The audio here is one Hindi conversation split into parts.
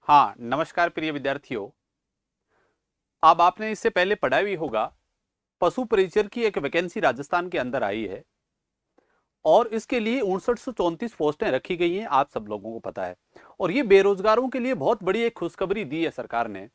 हाँ, नमस्कार प्रिय विद्यार्थियों। अब आपने इससे पहले पढ़ा भी होगा, पशु परिचर की एक वैकेंसी राजस्थान के अंदर आई है और इसके लिए 5934 पोस्टें रखी गई हैं, आप सब लोगों को पता है। और ये बेरोजगारों के लिए बहुत बड़ी एक खुशखबरी दी है सरकार ने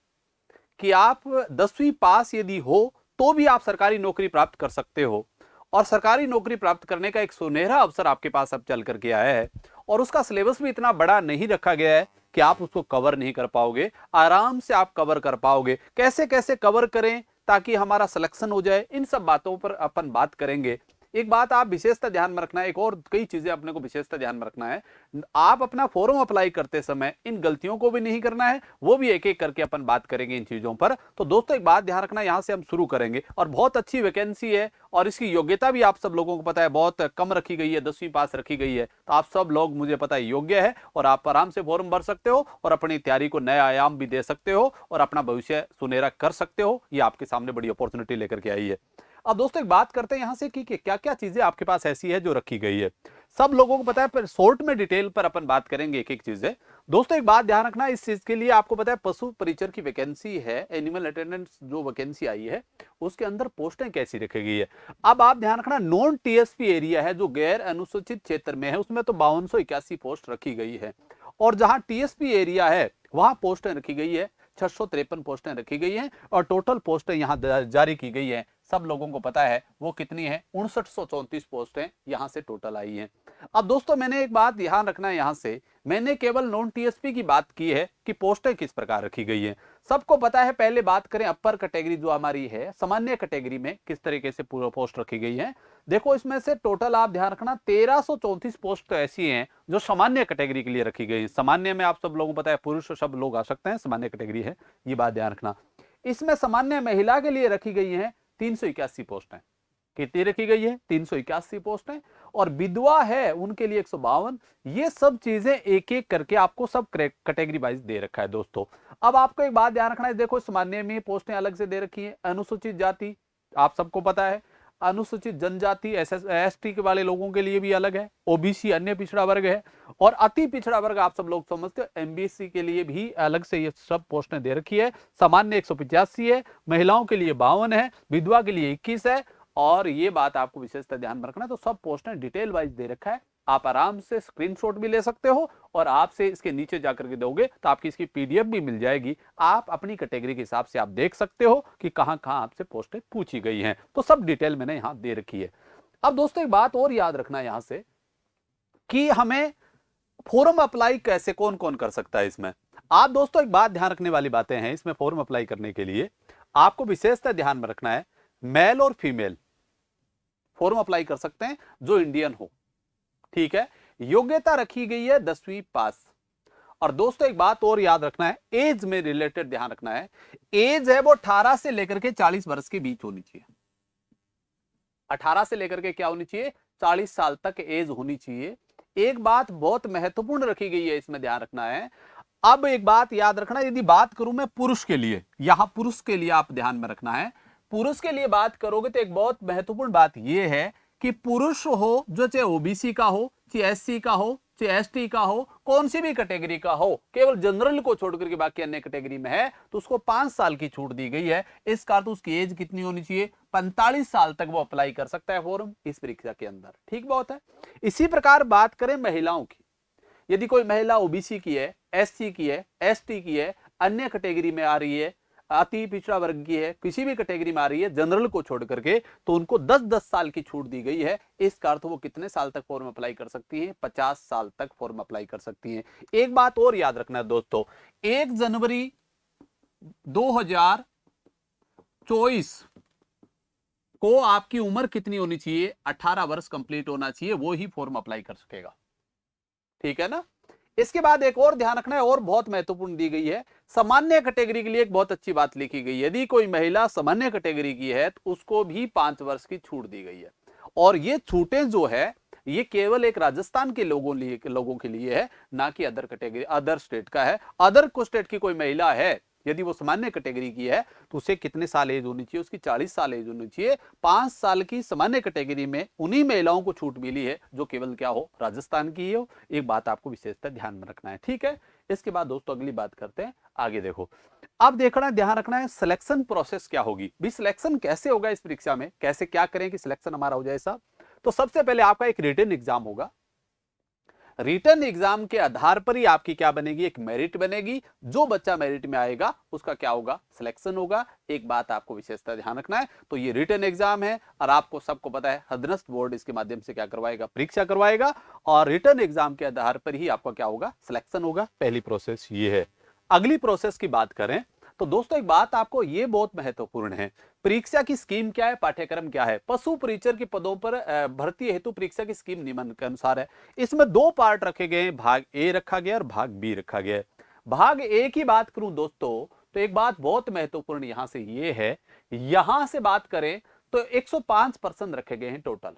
कि आप 10वीं पास यदि हो तो भी आप सरकारी नौकरी प्राप्त कर सकते हो। और सरकारी नौकरी प्राप्त करने का एक सुनहरा अवसर आपके पास अब चल करके आया है और उसका सिलेबस भी इतना बड़ा नहीं रखा गया है कि आप उसको कवर नहीं कर पाओगे। आराम से आप कवर कर पाओगे। कैसे कैसे कवर करें ताकि हमारा सिलेक्शन हो जाए, इन सब बातों पर अपन बात करेंगे। एक बात आप विशेषता ध्यान में रखना है, एक और कई चीजें अपने को विशेषता ध्यान में रखना है। आप अपना फॉर्म अप्लाई करते समय इन गलतियों को भी नहीं करना है, वो भी एक एक करके अपन बात करेंगे इन चीजों पर। तो दोस्तों एक बात ध्यान रखना, यहां से हम शुरू करेंगे और बहुत अच्छी वैकेंसी है और इसकी योग्यता भी आप सब लोगों को पता है बहुत कम रखी गई है, 10वीं पास रखी गई है। तो आप सब लोग मुझे पता है योग्य है और आप आराम से फॉर्म भर सकते हो और अपनी तैयारी को नया आयाम भी दे सकते हो और अपना भविष्य सुनहरा कर सकते हो। ये आपके सामने बड़ी अपॉर्चुनिटी लेकर के आई है। अब दोस्तों एक बात करते हैं यहां से कि क्या क्या चीजें आपके पास ऐसी है जो रखी गई है। सब लोगों को पता है, पर शॉर्ट में डिटेल पर अपन बात करेंगे एक एक चीजें। दोस्तों एक बात ध्यान रखना, इस चीज के लिए आपको पता है पशु परिचर की वैकेंसी है, एनिमल अटेंडेंट जो वैकेंसी आई है उसके अंदर पोस्टें कैसी रखी गई है। अब आप ध्यान रखना, नॉन टीएसपी एरिया है जो गैर अनुसूचित क्षेत्र में है, उसमें तो 5281 पोस्ट रखी गई है। और जहां टीएसपी एरिया है वहां पोस्टें रखी गई है 653 पोस्टें रखी गई हैं और टोटल पोस्टें यहां जारी की गई है। सब लोगों को पता है वो कितनी है, 5934 पोस्टें यहां से टोटल आई हैं। अब दोस्तों मैंने एक बात ध्यान रखना है, यहां से मैंने केवल नॉन टीएसपी की बात की है कि पोस्टें किस प्रकार रखी गई है। सबको पता है, पहले बात करें अपर कैटेगरी जो हमारी है, सामान्य कैटेगरी में किस तरीके से पूरा पोस्ट रखी गई है। देखो इसमें से टोटल आप ध्यान रखना 1334 पोस्ट ऐसी हैं जो सामान्य कैटेगरी के लिए रखी गई है। सामान्य में आप सब लोगों को पता है पुरुष सब लोग आ सकते हैं, सामान्य कैटेगरी है, ये बात ध्यान रखना। इसमें सामान्य महिला के लिए रखी गई है 381 पोस्टें। कितनी रखी गई है, 381 पोस्टें। और विधवा है उनके लिए 152। ये सब चीजें एक एक करके आपको सब कैटेगरी वाइज दे रखा है दोस्तों। अब आपको एक बात ध्यान रखना है, देखो सामान्य में पोस्टें अलग से दे रखी है। अनुसूचित जाति आप सबको पता है, अनुसूचित जनजाति एसटी के वाले लोगों के लिए भी अलग है, ओबीसी अन्य पिछड़ा वर्ग है, और अति पिछड़ा वर्ग आप सब लोग समझते हो एमबीसी के लिए भी अलग से ये सब पोस्टें दे रखी है। सामान्य 185 है, महिलाओं के लिए 52 है, विधवा के लिए 21 है। और ये बात आपको विशेषता ध्यान में रखना है, तो सब पोस्टें डिटेल वाइज दे रखा है। आप आराम से स्क्रीनशॉट भी ले सकते हो और आपसे इसके नीचे जाकर के दोगे तो आपकी इसकी पीडीएफ भी मिल जाएगी। आप अपनी कैटेगरी के हिसाब से आप देख सकते हो कि कहां कहां आपसे पोस्टें पूछी गई हैं। तो सब डिटेल मैंने यहां दे रखी है। अब दोस्तों एक बात और याद रखना है यहां से कि हमें फॉर्म अप्लाई कैसे कौन कौन कर सकता है इसमें। आप दोस्तों एक बात ध्यान रखने वाली बातें हैं, इसमें फॉर्म अप्लाई करने के लिए आपको विशेषता ध्यान में रखना है, मेल और फीमेल फॉर्म अप्लाई कर सकते हैं जो इंडियन हो, ठीक है। योग्यता रखी गई है 10वीं पास। और दोस्तों एक बात और याद रखना है, एज में रिलेटेड ध्यान रखना है, एज है वो 18 से लेकर के 40 वर्ष के बीच होनी चाहिए। 18 से लेकर के क्या होनी चाहिए, 40 साल तक एज होनी चाहिए। एक बात बहुत महत्वपूर्ण रखी गई है, इसमें ध्यान रखना है। अब एक बात याद रखना, यदि बात करूं मैं पुरुष के लिए, यहां पुरुष के लिए आप ध्यान में रखना है, पुरुष के लिए बात करोगे तो एक बहुत महत्वपूर्ण बात यह है कि पुरुष हो जो चाहे ओबीसी का हो, चाहे एससी का हो, चाहे एसटी का हो, कौन सी भी कैटेगरी का हो, केवल जनरल को छोड़कर के बाकी अन्य कैटेगरी में है तो उसको 5 साल की छूट दी गई है। इसका अर्थ उसकी एज कितनी होनी चाहिए, 45 साल तक वो अप्लाई कर सकता है फॉर्म इस परीक्षा के अंदर, ठीक बात है। इसी प्रकार बात करें महिलाओं की, यदि कोई महिला ओबीसी की है, एससी की है, एसटी की है, अन्य कैटेगरी में आ रही है, अति पिछड़ा वर्ग की है, किसी भी कैटेगरी में आ रही है जनरल को छोड़ करके, तो उनको 10-10 साल की छूट दी गई है। इसका अर्थ वो कितने साल तक फॉर्म अप्लाई कर सकती हैं, 50 साल तक फॉर्म अप्लाई कर सकती हैं। एक बात और याद रखना है दोस्तों, 1 जनवरी 2024 को आपकी उम्र कितनी होनी चाहिए, 18 वर्ष कंप्लीट होना चाहिए, वो ही फॉर्म अप्लाई कर सकेगा, ठीक है ना। इसके बाद एक और ध्यान रखना है और बहुत महत्वपूर्ण दी गई है, सामान्य कैटेगरी के लिए एक बहुत अच्छी बात लिखी गई है, यदि कोई महिला सामान्य कैटेगरी की है तो उसको भी 5 वर्ष की छूट दी गई है। और ये छूटें जो है ये केवल एक राजस्थान के लोगों के लिए है, ना कि अदर कैटेगरी अदर स्टेट का है। अदर को स्टेट की कोई महिला है यदि वो सामान्य कैटेगरी की है तो उसे कितने साल एज होनी चाहिए, उसकी 40 साल एज होनी चाहिए। 5 साल की सामान्य कैटेगरी में उन्हीं महिलाओं को छूट मिली है जो केवल क्या हो, राजस्थान की हो। एक बात आपको विशेषता ध्यान में रखना है, ठीक है। इसके बाद दोस्तों अगली बात करते हैं, आगे देखो। अब देखना ध्यान रखना है सिलेक्शन प्रोसेस क्या होगी, भी सिलेक्शन कैसे होगा इस परीक्षा में, कैसे क्या करें कि सिलेक्शन हमारा हो जाए साहब। तो सबसे पहले आपका एक रिटन एग्जाम होगा। रिटन एग्जाम के आधार पर ही आपकी क्या बनेगी, एक मेरिट बनेगी। जो बच्चा मेरिट में आएगा उसका क्या होगा, सिलेक्शन होगा। एक बात आपको विशेषता ध्यान रखना है, तो ये रिटन एग्जाम है और आपको सबको पता है अधीनस्थ बोर्ड इसके माध्यम से क्या करवाएगा, परीक्षा करवाएगा। और रिटन एग्जाम के आधार पर ही आपका क्या होगा, सिलेक्शन होगा। पहली प्रोसेस ये है। अगली प्रोसेस की बात करें तो दोस्तों एक बात आपको ये बहुत महत्वपूर्ण है, परीक्षा की स्कीम क्या है, पाठ्यक्रम क्या है। पशु परिचर के पदों पर भर्ती हेतु परीक्षा की स्कीम निम्न के अनुसार है। इसमें 2 पार्ट रखे गए हैं, भाग ए रखा गया और भाग बी रखा गया है। भाग ए की बात करूं दोस्तों तो एक बात बहुत महत्वपूर्ण यहां से ये है, यहां से बात करें तो 105% रखे गए हैं टोटल,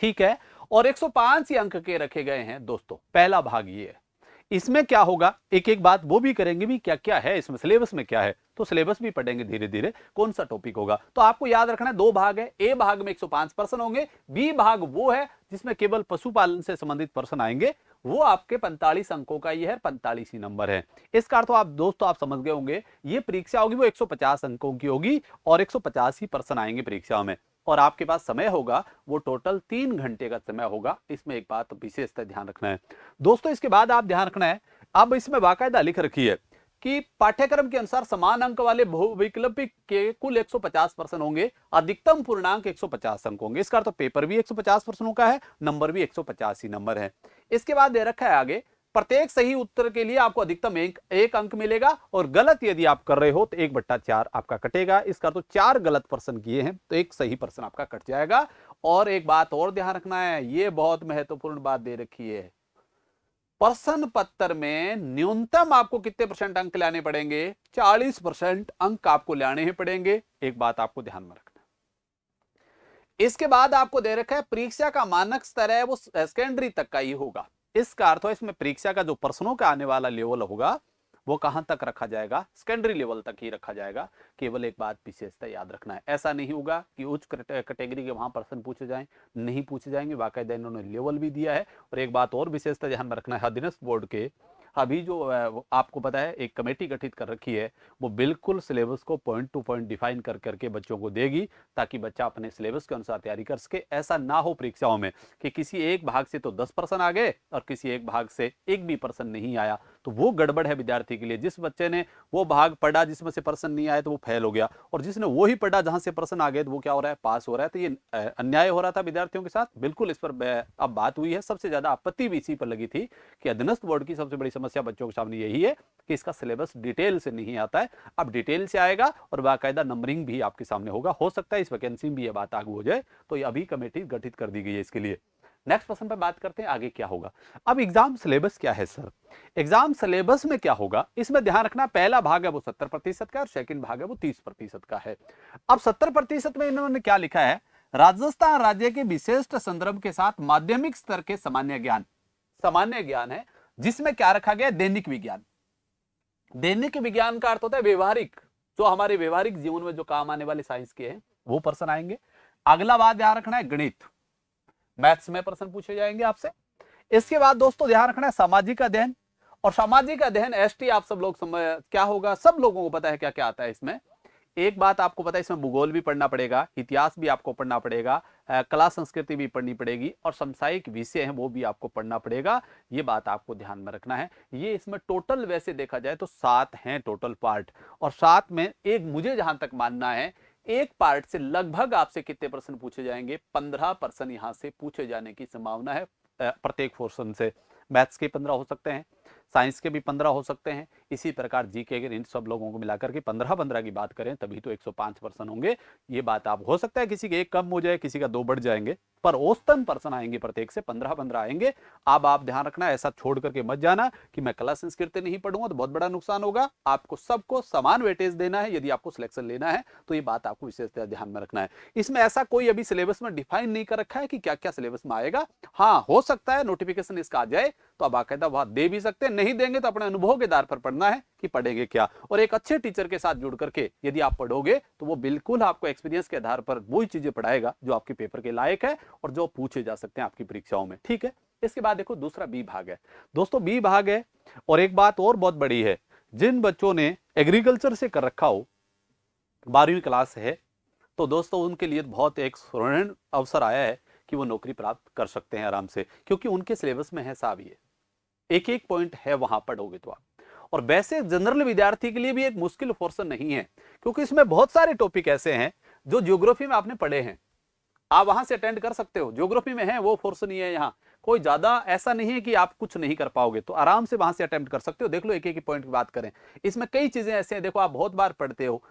ठीक है। और 105 ही अंक के रखे गए हैं दोस्तों, पहला भाग ये है। इसमें क्या होगा, एक एक बात वो भी करेंगे भी, क्या क्या है इसमें, सिलेबस में क्या है, तो सिलेबस भी पढ़ेंगे धीरे धीरे कौन सा टॉपिक होगा। तो आपको याद रखना है 2 भाग है, ए भाग में 105% होंगे, बी भाग वो है जिसमें केवल पशुपालन से संबंधित पर्सन आएंगे, वो आपके 45 अंकों का ये है, 45 ही नंबर है। इसका अर्थ आप दोस्तों आप समझ गए होंगे, ये परीक्षा होगी वो 150 अंकों की होगी और 150 ही पर्सन आएंगे परीक्षा में। और आपके पास समय होगा वो टोटल 3 घंटे का समय होगा। इसमें एक बात विशेषता ध्यान रखना है दोस्तों। इसके बाद आप ध्यान रखना है, अब इसमें बाकायदा लिख रखी है कि पाठ्यक्रम के अनुसार समान अंक वाले बहुविकल्पिक के कुल 150% होंगे, अधिकतम पूर्णांक 150 अंक होंगे। इसका अर्थ तो पेपर भी 150% का है, नंबर भी 150 ही नंबर है। इसके बाद दे रखा है आगे, प्रत्येक सही उत्तर के लिए आपको अधिकतम एक अंक मिलेगा और गलत यदि आप कर रहे हो तो 1/4 आपका कटेगा। इसका तो 4 गलत पर्सन किए हैं तो एक सही पर्सन आपका कट जाएगा। और एक बात और ध्यान रखना है, यह बहुत महत्वपूर्ण बात दे रखी है, प्रश्न पत्र में न्यूनतम आपको कितने % अंक लाने पड़ेंगे, 40% अंक आपको लाने ही पड़ेंगे। एक बात आपको ध्यान में रखना। इसके बाद आपको दे रखा है परीक्षा का मानक स्तर है वो सेकेंडरी तक का ही होगा। इसका अर्थ है इसमें परीक्षा का जो प्रश्नों का आने वाला लेवल होगा वो कहां तक रखा जाएगा, सेकेंडरी लेवल तक ही रखा जाएगा। केवल एक बात विशेषता याद रखना है, ऐसा नहीं होगा कि उच्च कैटेगरी के वहां प्रश्न पूछे जाएं, नहीं पूछे जाएंगे। बाकायदा इन्होंने लेवल भी दिया है। और एक बात और विशेषता ध्यान में रखना है, अधीनस्थ बोर्ड के अभी जो आपको पता है एक कमेटी गठित कर रखी है, वो बिल्कुल सिलेबस को पॉइंट टू पॉइंट डिफाइन कर करके बच्चों को देगी ताकि बच्चा अपने सिलेबस के अनुसार तैयारी कर सके। ऐसा ना हो परीक्षाओं में कि किसी एक भाग से तो 10% आ गए और किसी एक भाग से एक भी पर्सन नहीं आया, तो वो गड़बड़ है विद्यार्थी के लिए। जिस बच्चे ने वो भाग पढ़ा जिसमें से पर्सन नहीं आया तो वो फेल हो गया, और जिसने वो ही पढ़ा जहां से पर्सन आ गए तो वो क्या हो रहा है, पास हो रहा है। तो ये अन्याय हो रहा था विद्यार्थियों के साथ। बिल्कुल इस पर अब बात हुई है। सबसे ज्यादा आपत्ति भी इसी पर लगी थी कि अधीनस्थ बोर्ड की सबसे बड़ी समस्या बच्चों के सामने यही है कि इसका सिलेबस डिटेल से नहीं आता है। अब डिटेल से आएगा और बाकायदा नंबरिंग भी आपके सामने होगा। हो सकता है इस वैकेंसी में भी ये बात आगे हो जाए, तो ये अभी कमेटी गठित कर दी गई है इसके लिए। नेक्स्ट प्रश्न पर बात करते हैं आगे क्या होगा। अब एग्जाम सिलेबस क्या है सर, एग्जाम सिलेबस में क्या होगा, इसमें ध्यान रखना। पहला भाग है वो 70% का और सेकंड भाग है वो 30% का है। अब 70% में इन्होंने क्या लिखा है, राजस्थान राज्य के विशिष्ट संदर्भ के साथ माध्यमिक स्तर के सामान्य ज्ञान है, जिसमें क्या रखा गया, दैनिक विज्ञान। दैनिक विज्ञान का अर्थ होता है व्यवहारिक, जो हमारे व्यवहारिक जीवन में जो काम आने वाले साइंस के हैं वो पर्सन आएंगे। अगला बात ध्यान रखना है गणित, मैथ्स में प्रश्न पूछे जाएंगे आपसे। इसके बाद दोस्तों ध्यान रखना है सामाजिक अध्ययन, और सामाजिक अध्ययन एसटी आप सब लोग क्या होगा, सब लोगों को पता है क्या क्या आता है इसमें। एक बात आपको पता है इसमें भूगोल भी पढ़ना पड़ेगा, इतिहास भी आपको पढ़ना पड़ेगा, कला संस्कृति भी पढ़नी पड़ेगी, और सामुदायिक विषय हैं वो भी आपको पढ़ना पड़ेगा। ये बात आपको ध्यान में रखना है। ये इसमें टोटल वैसे देखा जाए तो 7 हैं टोटल पार्ट, और 7 में एक मुझे जहां तक मानना है एक पार्ट से लगभग आपसे कितने प्रश्न पूछे जाएंगे, 15% यहां से पूछे जाने की संभावना है प्रत्येक पोर्शन से। मैथ्स के 15 हो सकते हैं, साइंस के भी 15 हो सकते हैं, इसी प्रकार जीके के, इन सब लोगों को मिलाकर के 15-15 की बात करें तभी तो 105% होंगे। ये बात आप हो सकता है किसी के एक कम हो जाए, किसी का 2 बढ़ जाएंगे, पर औसतन पर्सन आएंगे प्रत्येक से 15-15 आएंगे। अब आप ध्यान रखना, ऐसा छोड़ करके मत जाना कि मैं कला संस्कृति नहीं पढ़ूंगा तो बहुत बड़ा नुकसान होगा। आपको सबको समान वेटेज देना है यदि आपको सिलेक्शन लेना है, तो ये बात आपको विशेष ध्यान में रखना है। इसमें ऐसा कोई अभी सिलेबस में डिफाइन नहीं कर रखा है कि क्या क्या सिलेबस में आएगा। हाँ, हो सकता है नोटिफिकेशन इसका आ जाए तो आप बाकायदा वहां दे भी सकते हैं, नहीं देंगे तो अपने अनुभव के आधार पर पढ़ना पढ़ना है कि पढ़ेंगे क्या। और एक अच्छे टीचर के साथ जुड़ करके यदि आप पढ़ोगे तो वो बिल्कुल आपको एक्सपीरियंस के आधार पर वही चीजें पढ़ाएगा जो आपके पेपर के लायक है और जो पूछे जा सकते हैं आपकी परीक्षाओं में। ठीक है, इसके बाद देखो दूसरा बी भाग है दोस्तों, बी भाग है। और एक बात और बहुत बड़ी है, जिन बच्चों ने एग्रीकल्चर से कर रखा हो, 12वीं क्लास है, तो दोस्तों उनके लिए बहुत एक स्वर्ण अवसर आया है कि वो नौकरी प्राप्त कर सकते हैं आराम से, क्योंकि उनके सिलेबस में है साहब ये एक एक पॉइंट है, वहां पढ़ोगे तो आप। और वैसे जनरल विद्यार्थी के लिए भी एक मुश्किल पोर्शन नहीं है, क्योंकि इसमें बहुत सारे टॉपिक ऐसे हैं जो ज्योग्राफी में आपने पढ़े हैं, आप वहां से अटेंड कर सकते हो, ज्योग्राफी में है वो फोर्स नहीं है। यहाँ कोई ज्यादा ऐसा नहीं है कि आप कुछ नहीं कर पाओगे, तो आराम से वहां से अटेम्प्ट कर सकते हो। देख लो एक एक पॉइंट की बात करें, इसमें कई चीजें ऐसे हैं, देखो आप बहुत बार पढ़ते हो।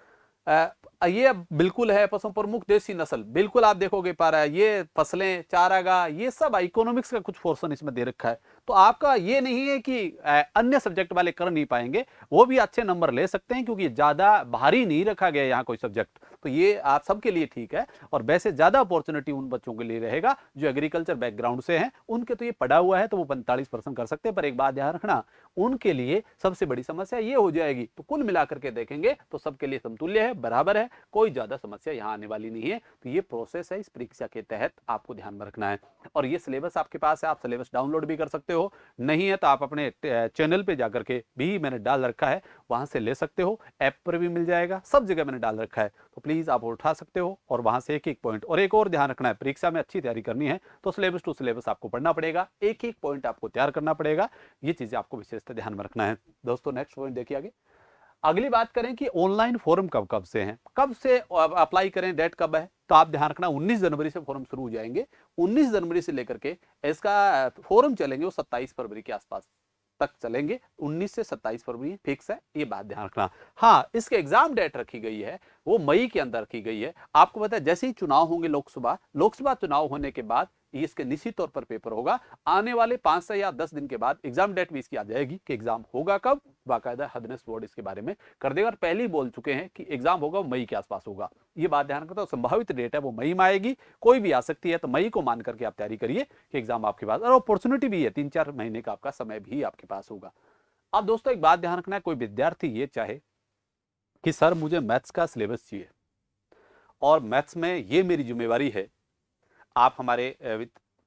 ये बिल्कुल है पशु प्रमुख देशी नस्ल, बिल्कुल आप देखोगे पा रहा है, ये फसलें, चारागाह, ये सब इकोनॉमिक्स का कुछ पोर्शन इसमें दे रखा है। तो आपका ये नहीं है कि अन्य सब्जेक्ट वाले कर नहीं पाएंगे, वो भी अच्छे नंबर ले सकते हैं, क्योंकि ज्यादा भारी नहीं रखा गया यहाँ कोई सब्जेक्ट, तो ये आप सबके लिए ठीक है। और वैसे ज्यादा अपॉर्चुनिटी उन बच्चों के लिए रहेगा जो एग्रीकल्चर बैकग्राउंड से हैं, उनके तो ये पढ़ा हुआ है तो वो 45% कर सकते हैं। पर एक बात ध्यान रखना, उनके लिए सबसे बड़ी समस्या ये हो जाएगी। तो कुल मिलाकर के देखेंगे तो सबके लिए समतुल्य है, बराबर है, कोई ज्यादा समस्या यहाँ आने वाली नहीं है। तो ये प्रोसेस है, इस परीक्षा के तहत आपको ध्यान में रखना है। और ये सिलेबस आपके पास है, आप सिलेबस डाउनलोड भी कर सकते हो, नहीं है तो आप अपने चैनल पे जाकर के भी मैंने डाल रखा है, वहां से ले सकते हो, ऐप पर भी मिल जाएगा, सब जगह मैंने डाल रखा है। तो प्लीज आप उठा सकते हो और वहां से एक एक पॉइंट। और एक और ध्यान रखना है, परीक्षा में अच्छी तैयारी करनी है तो सिलेबस टू सिलेबस आपको पढ़ना पड़ेगा, एक एक पॉइंट आपको तैयार करना पड़ेगा, ये चीजें आपको विशेषतः ध्यान में रखना है। दोस्तों नेक्स्ट पॉइंट देखिए आगे। अगली बात करें कि ऑनलाइन फॉर्म कब कब से हैं, कब से अप्लाई करें, डेट कब है, तो आप ध्यान रखना 19 जनवरी से फॉर्म शुरू हो जाएंगे। 19 जनवरी से लेकर के इसका फॉर्म चलेंगे वो 27 फरवरी के आसपास तक चलेंगे। 19 से 27 फरवरी फिक्स है, ये बात ध्यान रखना। हाँ, इसके एग्जाम डेट रखी गई है वो मई के अंदर रखी गई है। आपको पता है जैसे ही चुनाव होंगे, लोकसभा चुनाव होने के बाद इसके निश्चित तौर पर पेपर होगा। आने वाले 5 से या 10 दिन के बाद एग्जाम डेट भी इसकी आ जाएगी कि एग्जाम होगा कब, बाकायदा हदनेस बोर्ड इसके बारे में कर देगा। और पहले ही बोल चुके हैं कि एग्जाम होगा मई के आसपास होगा, ये बात ध्यान रखना। तो संभावित डेट है वो मई में आएगी, कोई भी आ सकती है, तो मई को मान करके आप तैयारी करिए कि एग्जाम आपके पास, और अपॉर्चुनिटी भी है, 3-4 महीने का आपका समय भी आपके पास होगा। अब दोस्तों एक बात ध्यान रखना है, कोई विद्यार्थी ये चाहे कि सर मुझे मैथ्स का सिलेबस चाहिए और मैथ्स में ये मेरी जिम्मेवारी है, आप हमारे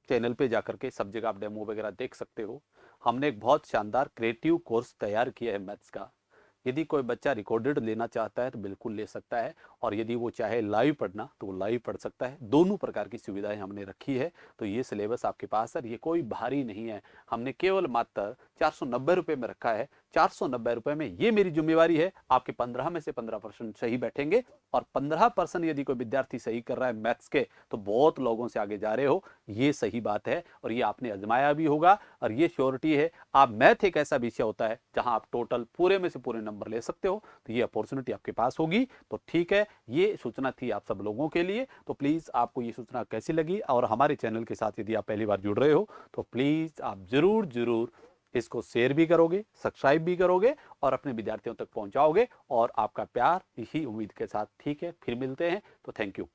चैनल पे जाकर के सब जगह आप डेमो वगैरह देख सकते हो। हमने एक बहुत शानदार क्रिएटिव कोर्स तैयार किया है मैथ्स का। यदि कोई बच्चा रिकॉर्डेड लेना चाहता है तो बिल्कुल ले सकता है, और यदि वो चाहे लाइव पढ़ना तो वो लाइव पढ़ सकता है। दोनों प्रकार की सुविधाएं हमने रखी है। तो ये सिलेबस आपके पास है, ये कोई भारी नहीं है, हमने केवल मात्र 490 रुपये में रखा है। 490 रुपये में ये मेरी जिम्मेवारी है, आपके 15 में से 15% सही बैठेंगे, और 15% यदि कोई विद्यार्थी सही कर रहा है मैथ्स के तो बहुत लोगों से आगे जा रहे हो, ये सही बात है, और ये आपने आजमाया भी होगा, और ये श्योरिटी है। आप मैथ एक ऐसा विषय होता है जहां आप टोटल पूरे में से पूरे नंबर ले सकते हो, तो ये अपॉर्चुनिटी आपके पास होगी। तो ठीक है, ये सूचना थी आप सब लोगों के लिए। तो प्लीज आपको ये सूचना कैसी लगी, और हमारे चैनल के साथ यदि आप पहली बार जुड़ रहे हो तो प्लीज आप जरूर इसको शेयर भी करोगे, सब्सक्राइब भी करोगे, और अपने विद्यार्थियों तक पहुंचाओगे, और आपका प्यार इसी उम्मीद के साथ। ठीक है, फिर मिलते हैं, तो थैंक यू।